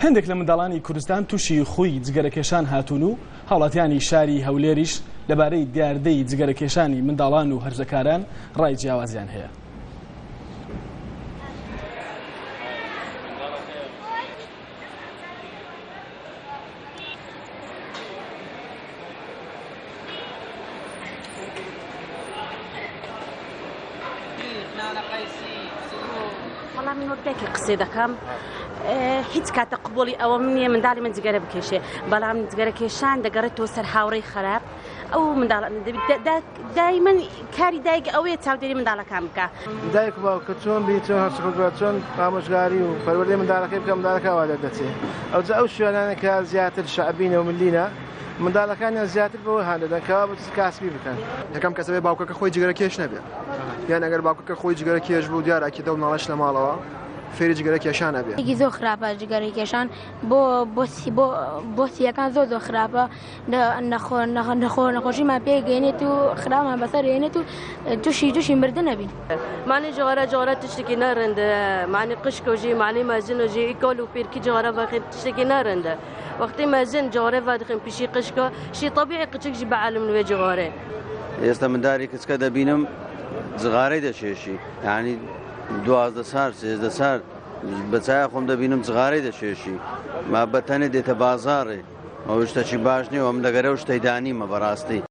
هەندێک لە منداڵانی کوردستان تووشی خۆی جگەرەکێشان هاتوون و هاوڵاتیانی شاری هەولێریش لەبارەی دیاردەی جگەرەکێشانی منداڵان و هەرزەکاران ڕای جیاوازیان هەیە. والله من وردێکی قسەی دەکەم هیچ کاتە قبولی ئەوە نییە منداڵی من جگەرە بکێشێ بەڵام جگەرەکێشان دەگەڕێتەوە سەر هاوڕێی خراپ ئەو منداڵ دایمەن کاری دایک ئەوەیە چاودێری منداڵەکان بکە دایک باوکە چۆن بیتۆ هەرچۆ چۆن ئامۆژگاری و پەروەردەی منداڵەکەی بکە منداڵەکە وا دەچێت ئەو شوێنانێکە زیاتر شعبینە و ملیە منداڵەکانیان زیاتر بەوە هاندەدەنکەوا بچ کاسبی بکەن یەکەم کەسەبێ باوکەکە خۆی جگەرەکێش نەبێت یان ئەگەر باوکەکە خۆی جگەرەکێش بوو دیارەکی دە و ناڵەش لە ماڵەوە فێری جگەرەکێشان نەبێت. زۆر خراپە جگەرەکێشان بۆ سیەکان زۆر خراپە نەخۆشیمان پێگەێنێت و خراپمان بەسەر هێنێت و تووشی مردن نەبین. معنی جوارە تشتێکی نەڕەندە معنی قشکۆژی معنی مەزنۆژی ئیکۆل و پیرکی جوارە بەخێت تشتێکی نەڕەندە وەختی مەزن جوارە دەخین پیشی قشکە شی طبیعی قچێکشی بەعالم نوێ جوارێ. ئێستا منداری کچکە دەبینم جغارەی دەشێشی یعنی 12 سال 13 سال بەچای خۆم دەبینم جغارەی دەشێشی ما بەتەنێ دێتە بازاڕێ ئەو شتێکی باش نییە ئەم دەگەرە و شتەی دانیمە بەڕاستی.